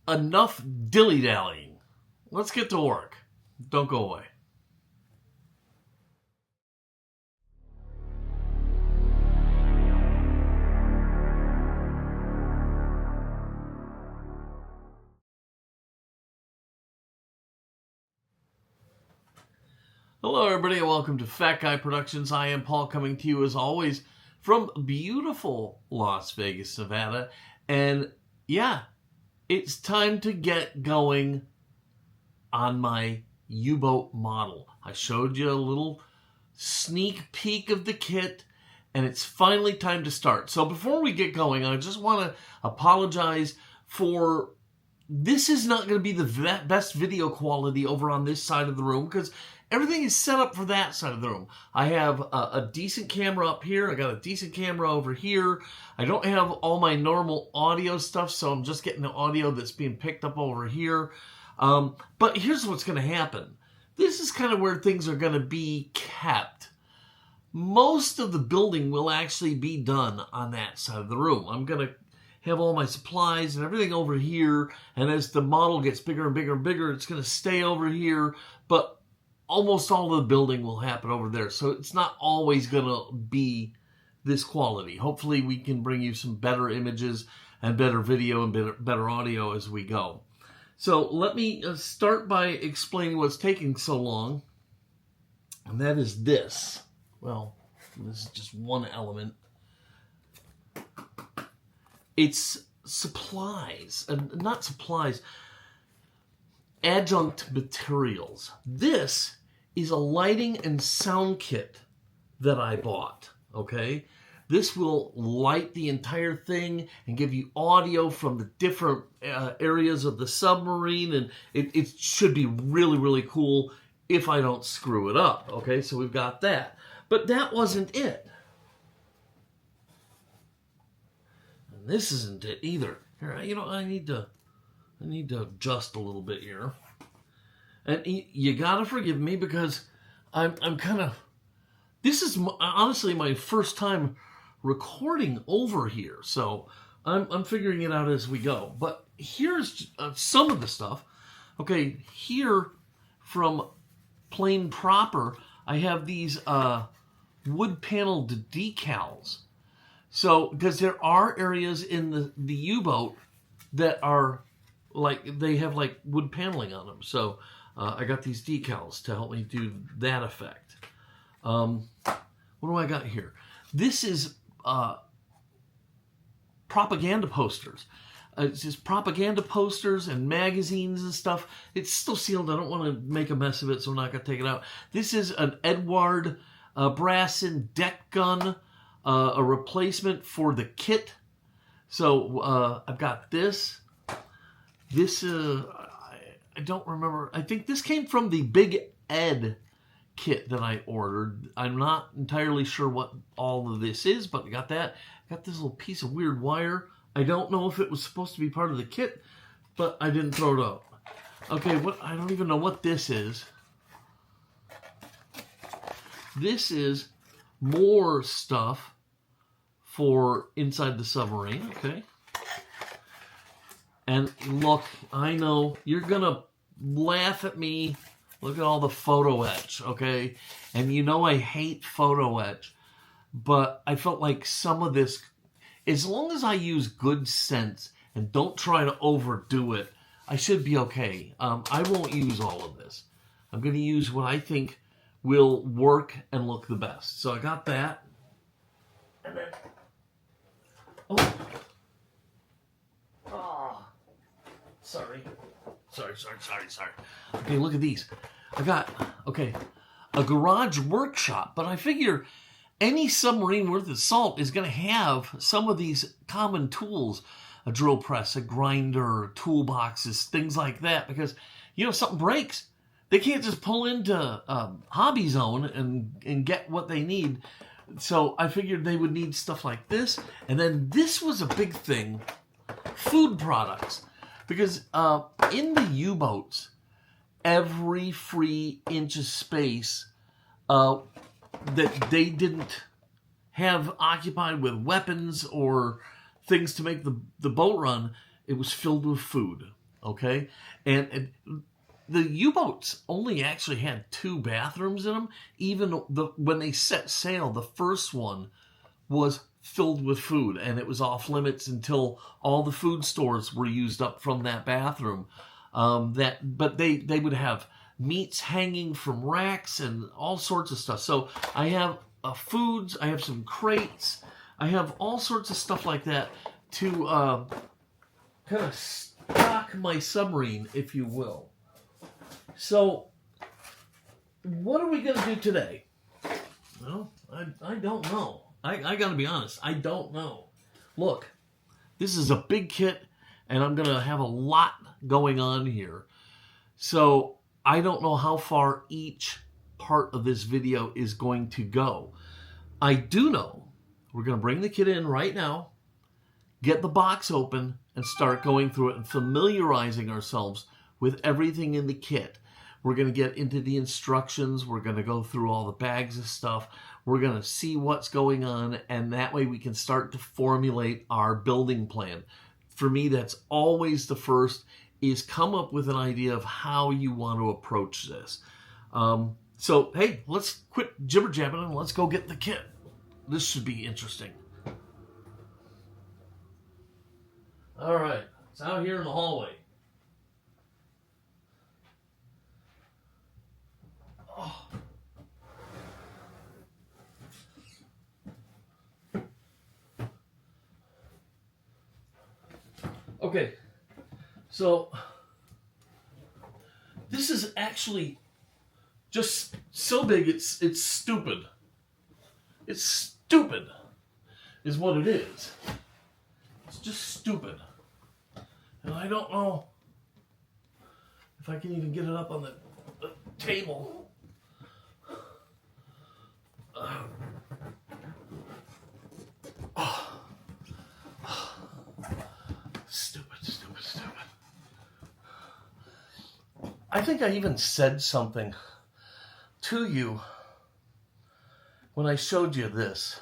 enough dilly-dallying. Let's get to work. Don't go away. Hello everybody and welcome to Fat Guy Productions. I am Paul, coming to you as always from beautiful Las Vegas, Nevada. And yeah, it's time to get going on my U-boat model. I showed you a little sneak peek of the kit and it's finally time to start. So before we get going, I just want to apologize for this is not going to be the best video quality over on this side of the room because everything is set up for that side of the room. I have a decent camera up here. I got a decent camera over here. I don't have all my normal audio stuff, so I'm just getting the audio that's being picked up over here. But here's what's going to happen. This is kind of where things are going to be kept. Most of the building will actually be done on that side of the room. I'm going to have all my supplies and everything over here, and as the model gets bigger and bigger and bigger, it's going to stay over here, but almost all of the building will happen over there. So it's not always going to be this quality. Hopefully we can bring you some better images and better video and better audio as we go. So let me start by explaining what's taking so long. And that is this. Well, this is just one element. It's supplies, and not supplies, adjunct materials. This is a lighting and sound kit that I bought, okay? This will light the entire thing and give you audio from the different areas of the submarine, and it should be really, really cool if I don't screw it up, okay? So we've got that. But that wasn't it. And this isn't it either. Here, you know, I need to adjust a little bit here. And you gotta forgive me because I'm kind of, this is honestly my first time recording over here. So I'm figuring it out as we go. But here's some of the stuff. Okay, here from Plain Proper, I have these wood paneled decals. So, because there are areas in the U-boat that are like, they have like wood paneling on them. So I got these decals to help me do that effect. What do I got here? This is propaganda posters. It's just propaganda posters and magazines and stuff. It's still sealed. I don't want to make a mess of it, so I'm not going to take it out. This is an Edward Brasson deck gun, a replacement for the kit. So I've got this. This, I don't remember. I think this came from the Big Ed kit that I ordered. I'm not entirely sure what all of this is, but I got that. I got this little piece of weird wire. I don't know if it was supposed to be part of the kit, but I didn't throw it out. Okay, I don't even know what this is. This is more stuff for inside the submarine, okay? And look, I know you're gonna laugh at me. Look at all the photo etch, okay? And you know I hate photo etch, but I felt like some of this, as long as I use good sense and don't try to overdo it, I should be okay. I won't use all of this. I'm gonna use what I think will work and look the best. So I got that. And then, oh. Sorry. Okay, look at these. I got, okay, a garage workshop, but I figure any submarine worth of salt is going to have some of these common tools, a drill press, a grinder, toolboxes, things like that, because, you know, if something breaks, they can't just pull into Hobby Zone and get what they need. So I figured they would need stuff like this. And then this was a big thing, food products. Because in the U-boats, every free inch of space that they didn't have occupied with weapons or things to make the boat run, it was filled with food. okay? And the U-boats only actually had 2 bathrooms in them. Even when they set sail, the first one was filled with food, and it was off limits until all the food stores were used up from that bathroom. But they would have meats hanging from racks and all sorts of stuff. So I have foods, I have some crates, I have all sorts of stuff like that to kind of stock my submarine, if you will. So what are we going to do today? Well, I don't know. I got to be honest. I don't know. Look, this is a big kit, and I'm going to have a lot going on here. So I don't know how far each part of this video is going to go. I do know we're going to bring the kit in right now, get the box open, and start going through it and familiarizing ourselves with everything in the kit. We're going to get into the instructions. We're going to go through all the bags of stuff. We're going to see what's going on, and that way we can start to formulate our building plan. For me, that's always the first, is come up with an idea of how you want to approach this. So, hey, let's quit jibber-jabbing and let's go get the kit. This should be interesting. All right, it's out here in the hallway. Oh. Okay, so this is actually just so big it's stupid. It's stupid is what it is. It's just stupid. And I don't know if I can even get it up on the table. Stupid. I think I even said something to you when I showed you this,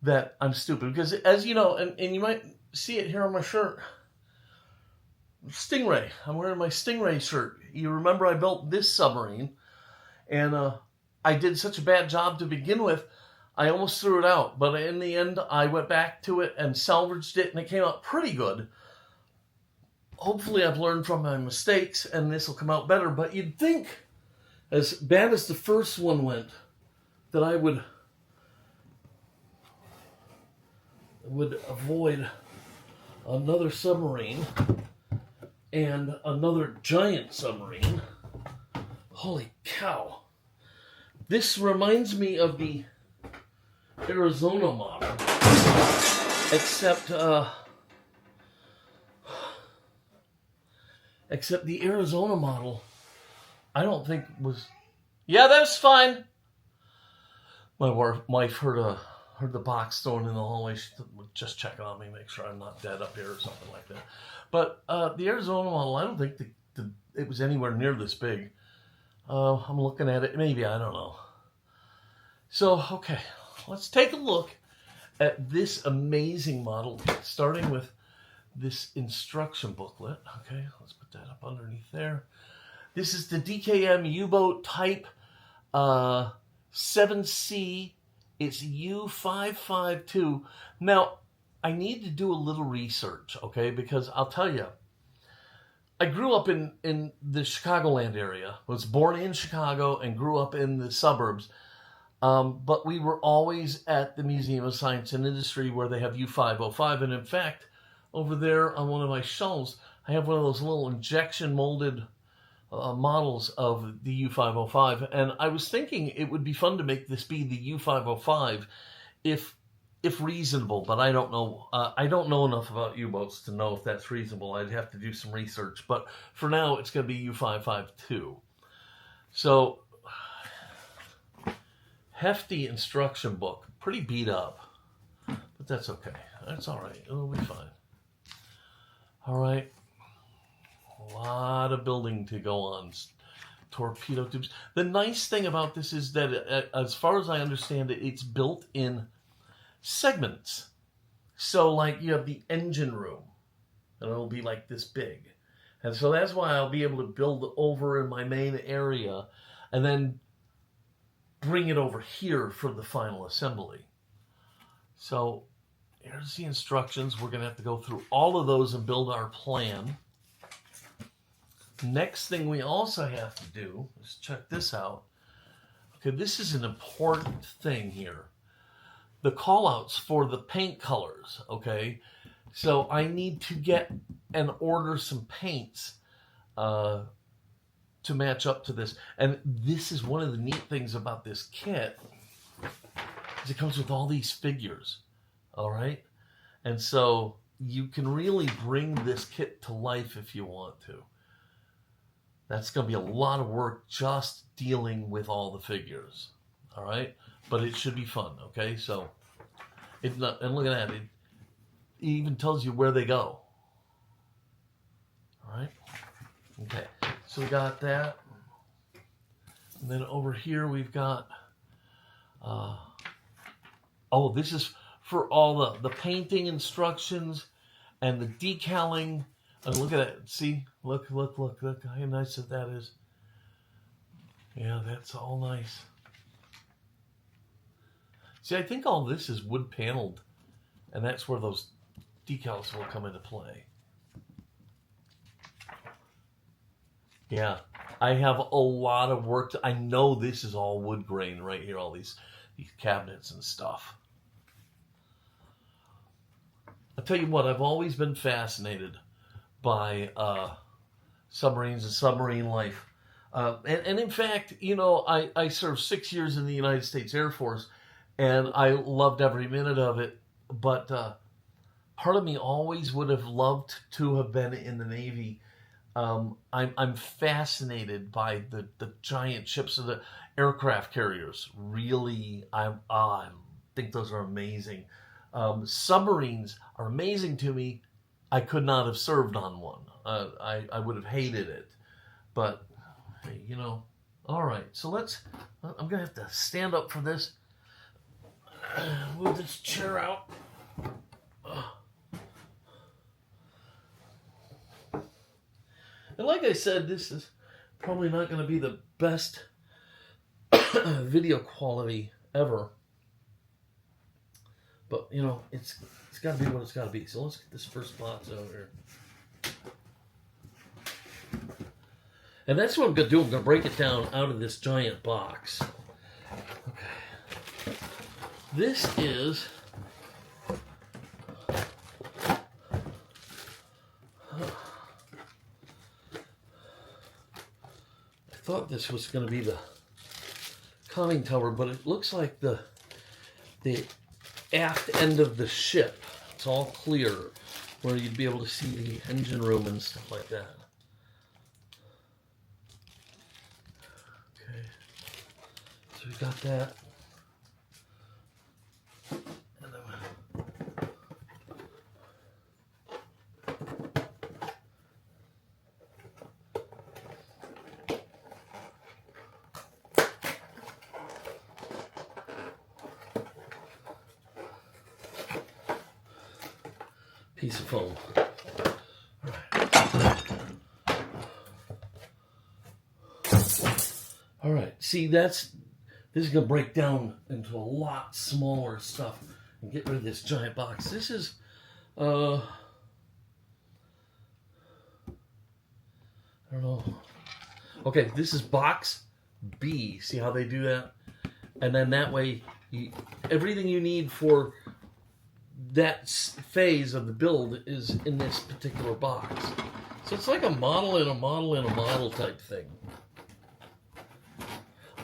that I'm stupid. Because as you know, and you might see it here on my shirt, Stingray. I'm wearing my Stingray shirt. You remember I built this submarine, and I did such a bad job to begin with, I almost threw it out. But in the end, I went back to it and salvaged it, and it came out pretty good. Hopefully I've learned from my mistakes, and this will come out better. But you'd think, as bad as the first one went, that I would avoid another submarine and another giant submarine. Holy cow. This reminds me of the Arizona model, except the Arizona model, I don't think was... Yeah, that's fine. My wife heard the box thrown in the hallway. She was just checking on me, make sure I'm not dead up here or something like that. But the Arizona model, I don't think it was anywhere near this big. I'm looking at it. Maybe, I don't know. So, okay, let's take a look at this amazing model, starting with this instruction booklet. Okay, let's put that up underneath there. This is the DKM U-boat type 7C. It's U552. Now, I need to do a little research, okay, because I'll tell you, I grew up in the Chicagoland area, was born in Chicago and grew up in the suburbs, but we were always at the Museum of Science and Industry where they have U505, and in fact, over there on one of my shelves, I have one of those little injection molded models of the U505, and I was thinking it would be fun to make this be the U505 if reasonable, but I don't know. I don't know enough about U-boats to know if that's reasonable. I'd have to do some research, but for now it's going to be U552. So, hefty instruction book, pretty beat up, but that's okay. That's all right. It'll be fine. All right. A lot of building to go on. Torpedo tubes. The nice thing about this is that, as far as I understand it, it's built in segments. So, like, you have the engine room, and it'll be like this big. And so that's why I'll be able to build over in my main area and then bring it over here for the final assembly. So here's the instructions. We're going to have to go through all of those and build our plan. Next thing we also have to do is check this out. Okay, this is an important thing here. The callouts for the paint colors, okay? So I need to get and order some paints to match up to this. And this is one of the neat things about this kit, is it comes with all these figures, all right? And so you can really bring this kit to life if you want to. That's going to be a lot of work just dealing with all the figures, all right? But it should be fun, okay? So, and look at that. It even tells you where they go, all right? Okay, so we got that. And then over here we've got, oh, this is for all the painting instructions and the decaling. And look at that. See? Look how nice that is. Yeah, that's all nice. See, I think all this is wood paneled, and that's where those decals will come into play. Yeah, I have a lot of work. I know this is all wood grain right here, all these cabinets and stuff. I'll tell you what, I've always been fascinated by submarines and submarine life. And in fact, you know, I served 6 years in the United States Air Force, and I loved every minute of it. But part of me always would have loved to have been in the Navy. I'm fascinated by the giant ships and the aircraft carriers. Really, I think those are amazing. Submarines are amazing to me. I could not have served on one. I would have hated it. But, hey, you know, all right. So I'm going to have to stand up for this. Move this chair out. And like I said, this is probably not going to be the best video quality ever. But, you know, it's got to be what it's got to be. So let's get this first box over here. And that's what I'm going to do. I'm going to break it down out of this giant box. Okay. This is... I thought this was going to be the conning tower, but it looks like the aft end of the ship. It's all clear, where you'd be able to see the engine room and stuff like that. Okay, so we got that. And then piece of foam. All right. See, this is going to break down into a lot smaller stuff and get rid of this giant box. This is, I don't know. Okay, this is box B. See how they do that? And then that way, everything you need for that phase of the build is in this particular box. So it's like a model in a model in a model type thing.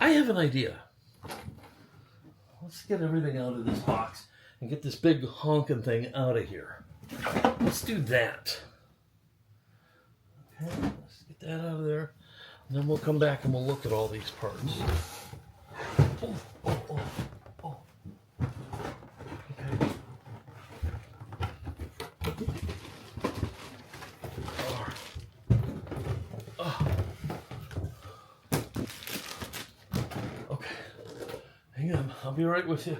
I have an idea. Let's get everything out of this box and get this big honking thing out of here. Let's do that. Okay, let's get that out of there. And then we'll come back and we'll look at all these parts. Oh. Okay. Okay. Hang on, I'll be right with you.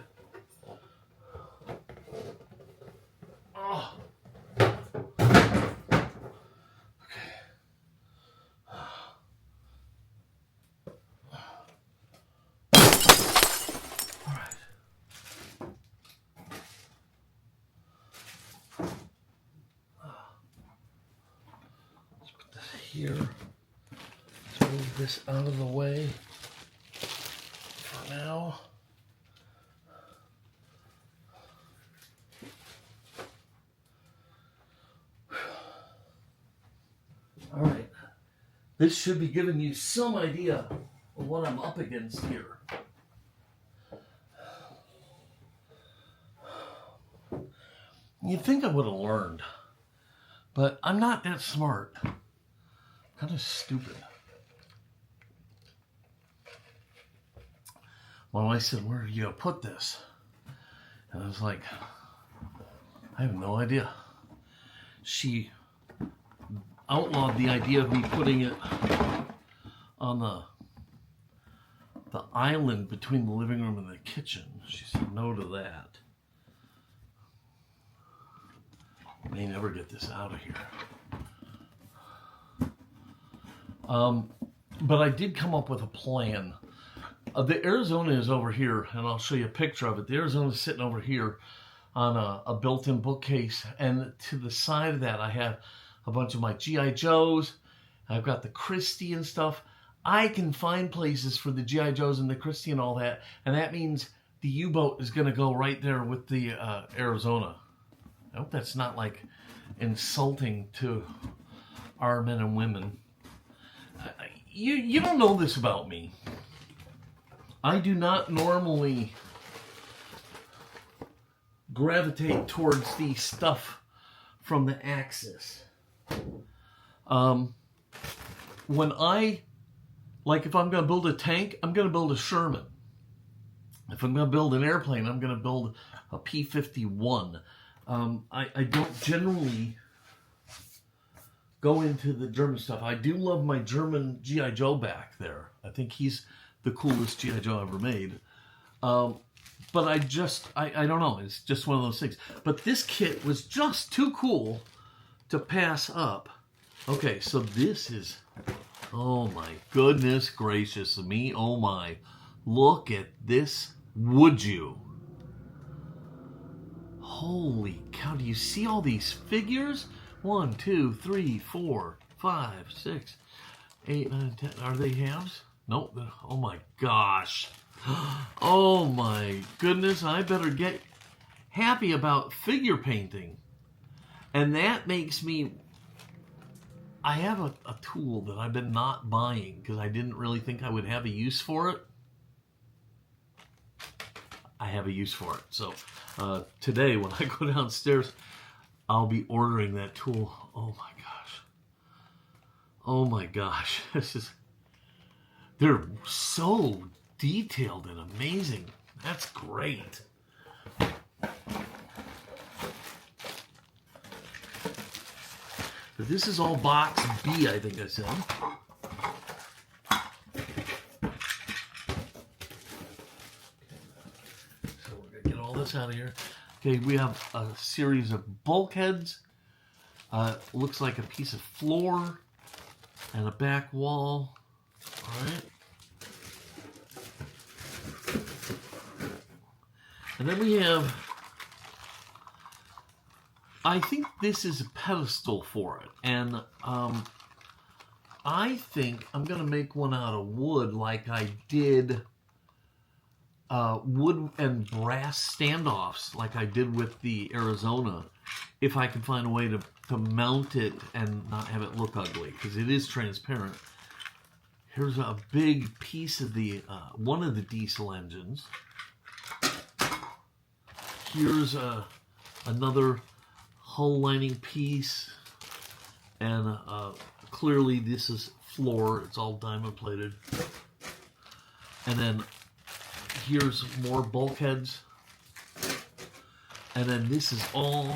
here. Let's move this out of the way for now. All right. This should be giving you some idea of what I'm up against here. You'd think I would have learned, but I'm not that smart. I'm kind of stupid. My wife said, "Where are you going to put this?" And I was like, I have no idea. She outlawed the idea of me putting it on the island between the living room and the kitchen. She said no to that. May never get this out of here. But I did come up with a plan. The Arizona is over here, and I'll show you a picture of it. The Arizona is sitting over here on a built-in bookcase, and to the side of that I have a bunch of my G.I. Joes. I've got the Christie and stuff. I can find places for the G.I. Joes and the Christie and all that, and that means the U-boat is going to go right there with the Arizona. I hope that's not like insulting to our men and women. You don't know this about me. I do not normally gravitate towards the stuff from the Axis. When if I'm going to build a tank, I'm going to build a Sherman. If I'm going to build an airplane, I'm going to build a P-51. I don't generally go into the German stuff. I do love my German G.I. Joe back there. I think he's the coolest G.I. Joe ever made. But I don't know. It's just one of those things. But this kit was just too cool to pass up. Okay, so this is, oh my goodness gracious me, oh my. Look at this, would you? Holy cow, do you see all these figures? 1, 2, 3, 4, 5, 6, 8, 9, 10. Are they halves? Nope. Oh my gosh. Oh my goodness, I better get happy about figure painting. And that makes me, I have a tool that I've been not buying because I didn't really think I would have a use for it. I have a use for it. So today when I go downstairs, I'll be ordering that tool. Oh my gosh. Oh my gosh. They're so detailed and amazing. That's great. But this is all box B, I think I said. So we're going to get all this out of here. Okay, we have a series of bulkheads. Looks like a piece of floor and a back wall. All right. And then we have, I think this is a pedestal for it. And I think I'm going to make one out of wood like I did wood and brass standoffs like I did with the Arizona. If I can find a way to mount it and not have it look ugly, because it is transparent. Here's a big piece of the one of the diesel engines. Here's another hull lining piece, and clearly this is floor. It's all diamond plated. And then here's more bulkheads, and then this is all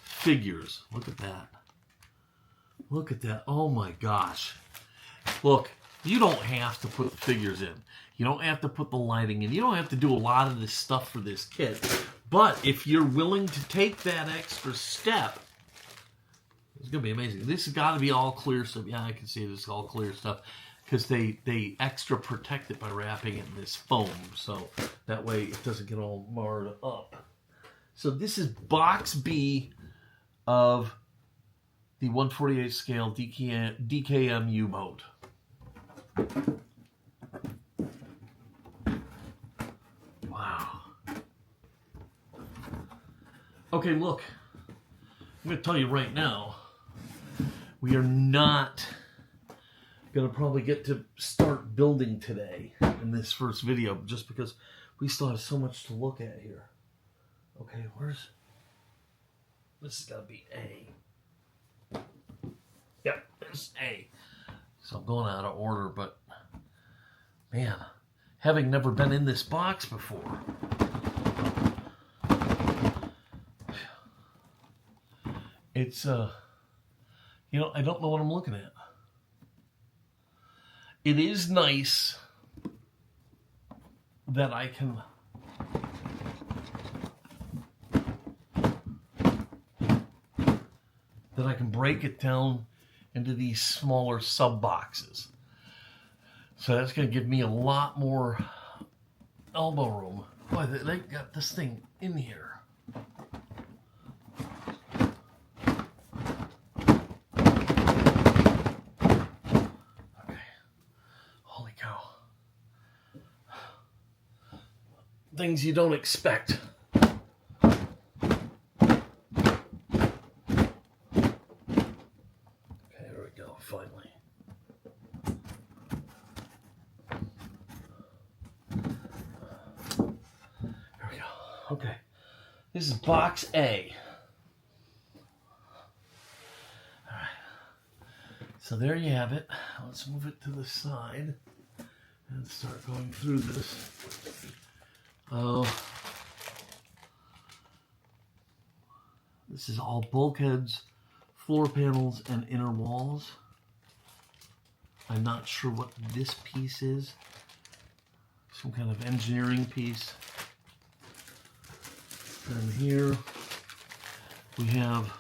figures. Look at that. Look at that. Oh my gosh. Look, you don't have to put the figures in. You don't have to put the lighting in. You don't have to do a lot of this stuff for this kit. But if you're willing to take that extra step, it's going to be amazing. This has got to be all clear stuff. Yeah, I can see this is all clear stuff. Because they extra protect it by wrapping it in this foam. So that way it doesn't get all marred up. So this is box B of the 1/48 scale DKM U-boat. Wow. Okay, look. I'm going to tell you right now, we are not going to probably get to start building today in this first video, just because we still have so much to look at here. Okay, this has got to be A. Yep, there's A. So I'm going out of order, but man, having never been in this box before, it's, I don't know what I'm looking at. It is nice that I can break it down into these smaller sub boxes. So that's going to give me a lot more elbow room. Boy, they got this thing in here. Okay. Holy cow. Things you don't expect. Finally. There we go. Okay. This is box A. All right. So there you have it. Let's move it to the side and start going through this. This is all bulkheads, floor panels, and inner walls. I'm not sure what this piece is. Some kind of engineering piece. And here we have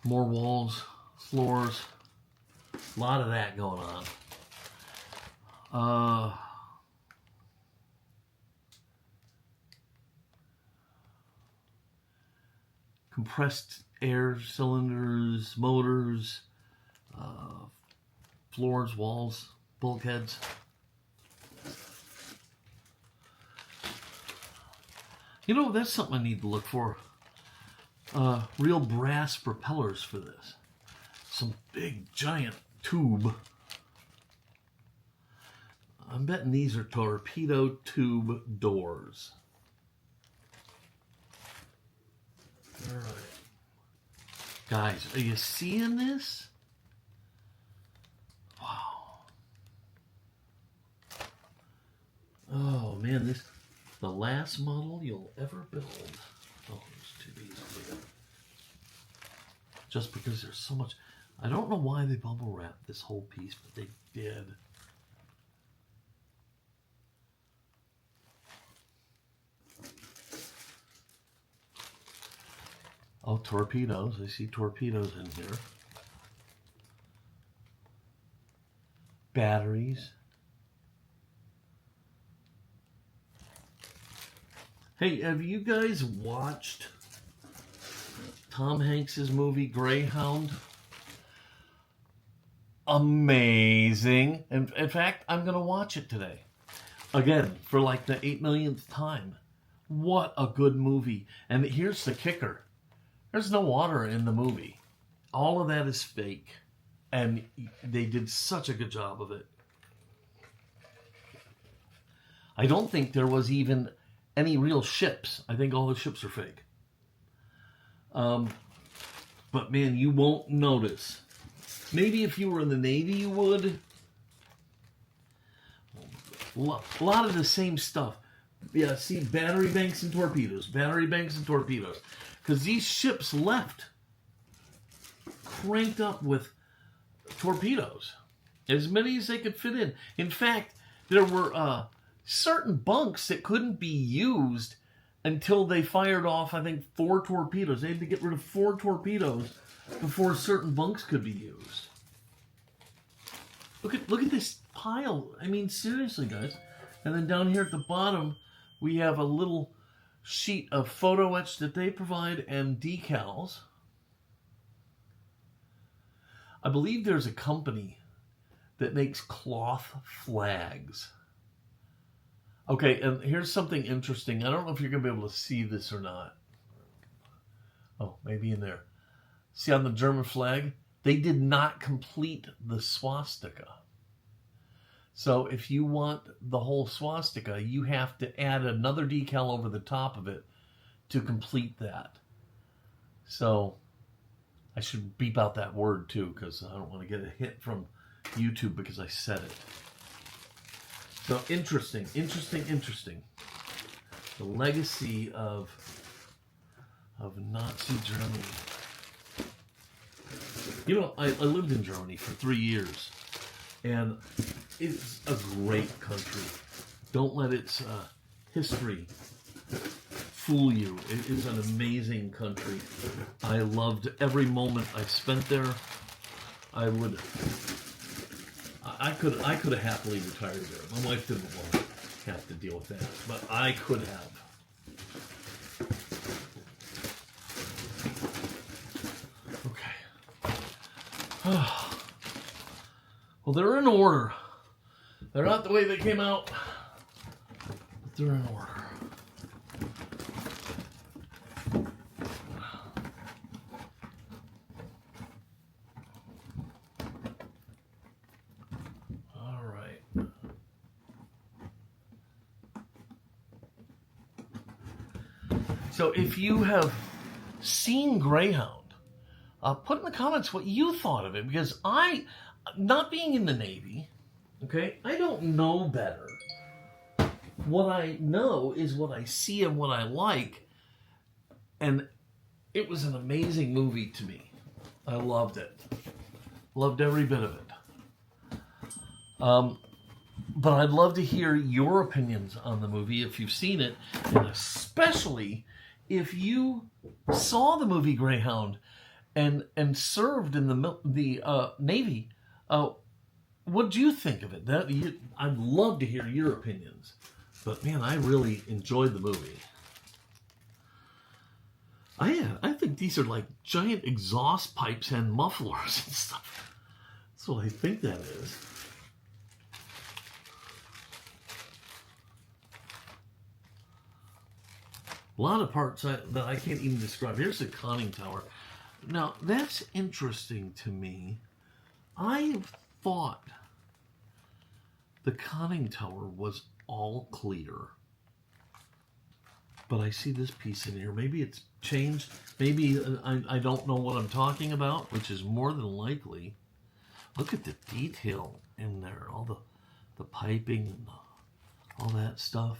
more walls, floors, a lot of that going on. Compressed air cylinders, motors, floors, walls, bulkheads. That's something I need to look for. Real brass propellers for this. Some big, giant tube. I'm betting these are torpedo tube doors. All right. Guys, are you seeing this? Wow. Oh man, this the last model you'll ever build. Oh, there's two of these. Just because there's so much. I don't know why they bubble wrapped this whole piece, but they did. Oh, torpedoes. I see torpedoes in here. Batteries. Hey, have you guys watched Tom Hanks's movie Greyhound? Amazing. And in fact, I'm going to watch it today. Again, for like the 8 millionth time. What a good movie. And here's the kicker. There's no water in the movie. All of that is fake. And they did such a good job of it. I don't think there was even any real ships. I think all the ships are fake. But man, you won't notice. Maybe if you were in the Navy, you would. A lot of the same stuff. Yeah, see, battery banks and torpedoes. Battery banks and torpedoes. Because these ships left cranked up with torpedoes. As many as they could fit in. In fact, there were certain bunks that couldn't be used until they fired off, I think, 4 torpedoes. They had to get rid of 4 torpedoes before certain bunks could be used. Look at this pile. I mean, seriously, guys. And then down here at the bottom, we have a little sheet of photo etch that they provide and decals. I believe there's a company that makes cloth flags. Okay, and here's something interesting. I don't know if you're going to be able to see this or not. Oh, maybe in there. See on the German flag? They did not complete the swastika. So if you want the whole swastika, you have to add another decal over the top of it to complete that. So I should beep out that word too, because I don't want to get a hit from YouTube because I said it. So interesting. The legacy of Nazi Germany. You know, I lived in Germany for 3 years, and it's a great country. Don't let its history fool you. It is an amazing country. I loved every moment I spent there. I could have happily retired there. My wife didn't want to have to deal with that, but I could have. Well, they're in order. They're not the way they came out, but they're in order. All right. So if you have seen Greyhound, put in the comments what you thought of it, because not being in the Navy, okay, I don't know better. What I know is what I see and what I like, and it was an amazing movie to me. I loved it. Loved every bit of it. But I'd love to hear your opinions on the movie if you've seen it, and especially if you saw the movie Greyhound and served in the Navy. What do you think of it? I'd love to hear your opinions. But man, I really enjoyed the movie. I think these are like giant exhaust pipes and mufflers and stuff. That's what I think that is. A lot of parts that I can't even describe. Here's the conning tower. Now, that's interesting to me. I thought the conning tower was all clear. But I see this piece in here. Maybe it's changed. Maybe I don't know what I'm talking about, which is more than likely. Look at the detail in there. All the piping and all that stuff.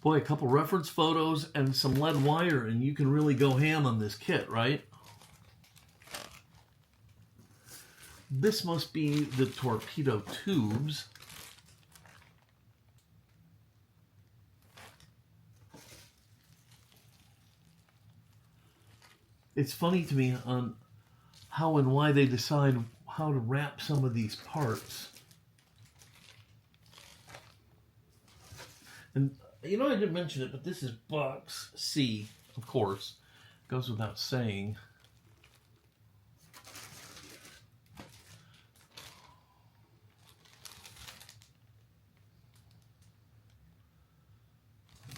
Boy, a couple reference photos and some lead wire, and you can really go ham on this kit, right? This must be the torpedo tubes. It's funny to me on how and why they decide how to wrap some of these parts. And you know, I didn't mention it, but this is box C, of course. Goes without saying.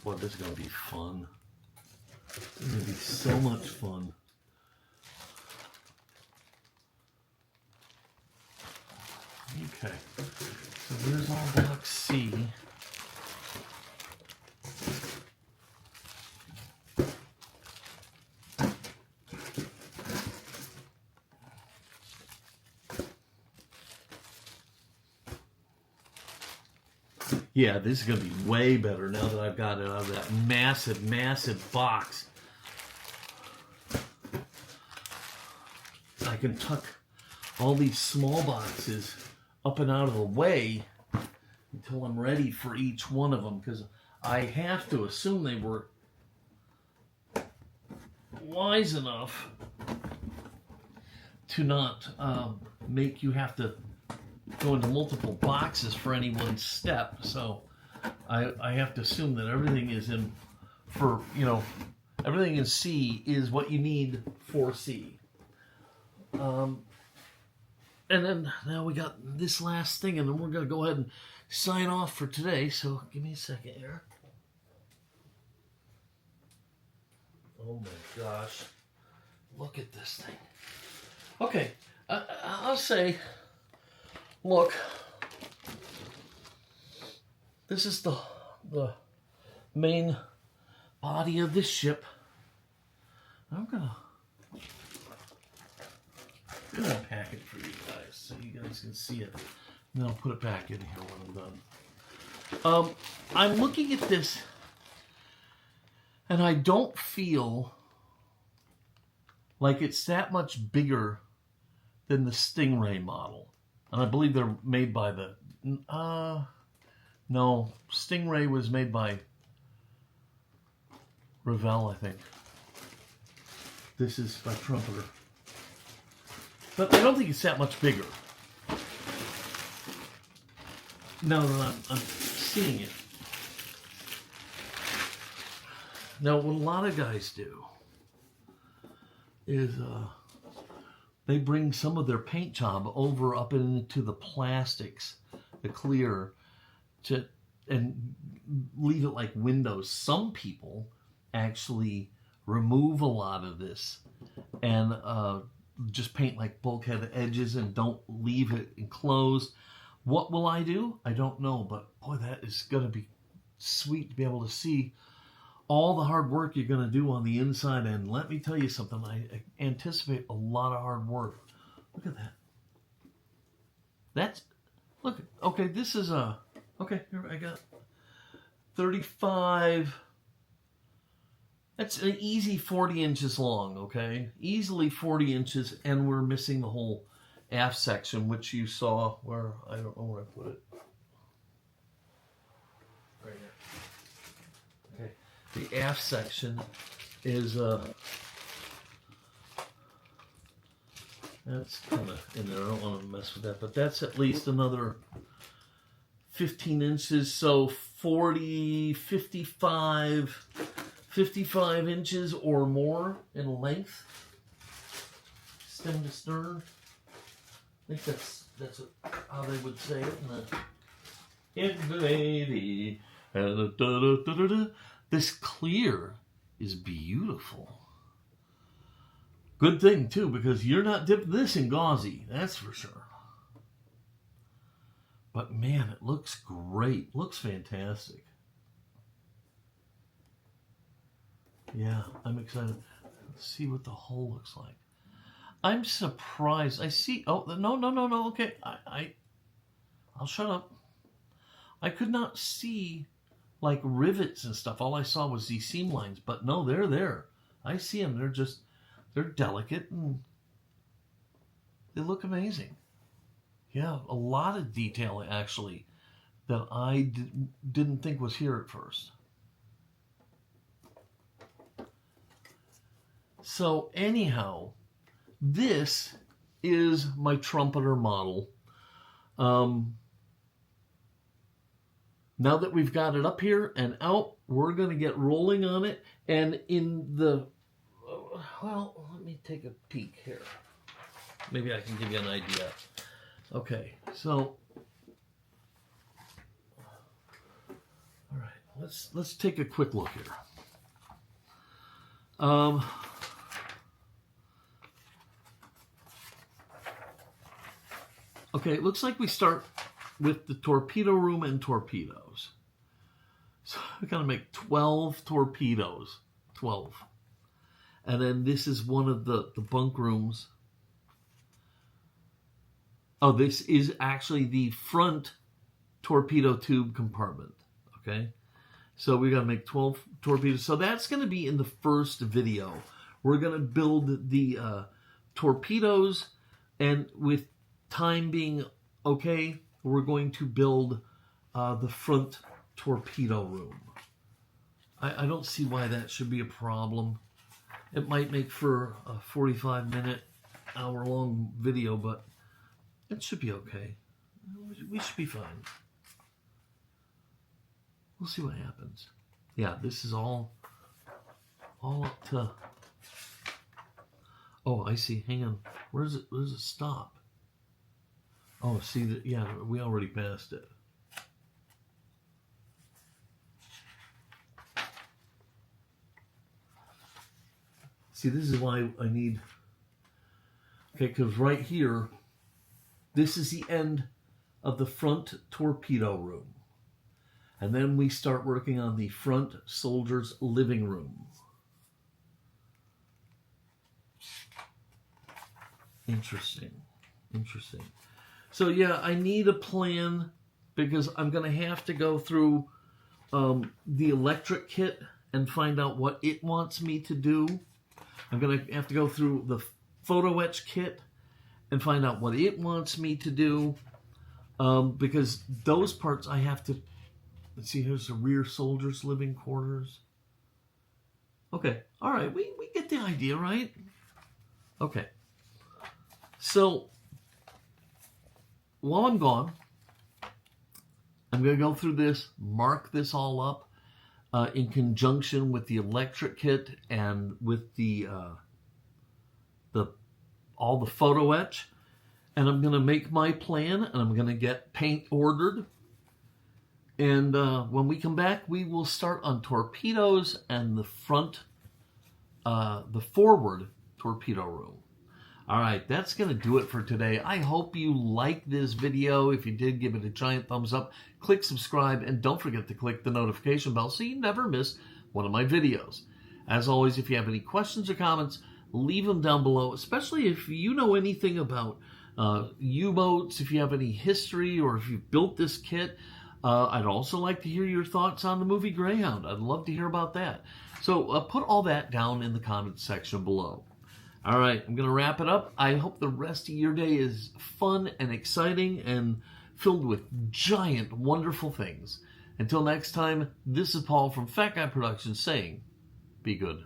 Boy, this is going to be fun. This is going to be so much fun. Okay, so there's all box C. Yeah, this is going to be way better now that I've got it out of that massive, massive box. I can tuck all these small boxes up and out of the way until I'm ready for each one of them, because I have to assume they were wise enough to not make you have to go into multiple boxes for any one step. So I have to assume that everything is in for, you know, Everything in C is what you need for C. And then now we got this last thing, and then we're going to go ahead and sign off for today. So give me a second here. Oh my gosh. Look at this thing. Okay. I'll say, look, this is the main body of this ship. I'm gonna pack it for you guys so you guys can see it. And then I'll put it back in here when I'm done. I'm looking at this, and I don't feel like it's that much bigger than the Stingray model. And I believe they're made by the... no, Stingray was made by Revell, I think. This is by Trumpeter. But I don't think it's that much bigger. Now that I'm seeing it. Now, what a lot of guys do is they bring some of their paint job over up into the plastics, the clear, and leave it like windows. Some people actually remove a lot of this and just paint like bulkhead edges and don't leave it enclosed. What will I do? I don't know, but boy, that is going to be sweet to be able to see all the hard work you're going to do on the inside. And let me tell you something, I anticipate a lot of hard work. Look at that. That's, look, okay, this is okay, here I got 35. That's an easy 40 inches long, okay? Easily 40 inches, and we're missing the whole aft section, which you saw where, I don't know where I put it. Right here. Okay, the aft section is, that's kind of in there. I don't want to mess with that, but that's at least another 15 inches, so 40, 55 inches or more in length, stem to stern. I think that's how they would say it in the Navy. This clear is beautiful. Good thing too, because you're not dipping this in gauzy, that's for sure. But man, it looks great. Looks fantastic. Yeah, I'm excited. Let's see what the hull looks like. I'm surprised. I see. Oh, no. Okay, I'll shut up. I could not see like rivets and stuff. All I saw was these seam lines. But no, they're there. I see them. They're delicate and they look amazing. Yeah, a lot of detail actually that I didn't think was here at first. So anyhow, this is my Trumpeter model. Now that we've got it up here and out, we're going to get rolling on it. And in the, well, let me take a peek here. Maybe I can give you an idea. Okay, so, all right, let's take a quick look here. Okay, it looks like we start with the torpedo room and torpedoes. So we're going to make 12 torpedoes, 12. And then this is one of the bunk rooms. Oh, this is actually the front torpedo tube compartment, okay? So we're going to make 12 torpedoes. So that's going to be in the first video. We're going to build the torpedoes, and with time being okay, we're going to build the front torpedo room. I don't see why that should be a problem. It might make for a 45-minute, hour-long video, but it should be okay. We should be fine. We'll see what happens. Yeah, this is all all up to... Oh, I see. Hang on. Where does it stop? Oh, see that? Yeah, we already passed it. See, this is why I need... Okay, because right here, this is the end of the front torpedo room. And then we start working on the front soldier's living room. Interesting. Interesting. So yeah, I need a plan because I'm going to have to go through the electric kit and find out what it wants me to do. I'm going to have to go through the photo etch kit and find out what it wants me to do because those parts I have to... Let's see, here's the rear soldier's living quarters. Okay, all right, we get the idea, right? Okay. So, while I'm gone, I'm going to go through this, mark this all up in conjunction with the electric kit and with the all the photo etch. And I'm going to make my plan, and I'm going to get paint ordered. And when we come back, we will start on torpedoes and the forward torpedo room. All right, that's going to do it for today. I hope you liked this video. If you did, give it a giant thumbs up. Click subscribe, and don't forget to click the notification bell so you never miss one of my videos. As always, if you have any questions or comments, leave them down below, especially if you know anything about U-boats, if you have any history, or if you've built this kit. I'd also like to hear your thoughts on the movie Greyhound. I'd love to hear about that. So put all that down in the comments section below. All right, I'm going to wrap it up. I hope the rest of your day is fun and exciting and filled with giant, wonderful things. Until next time, this is Paul from Fat Guy Productions saying, be good.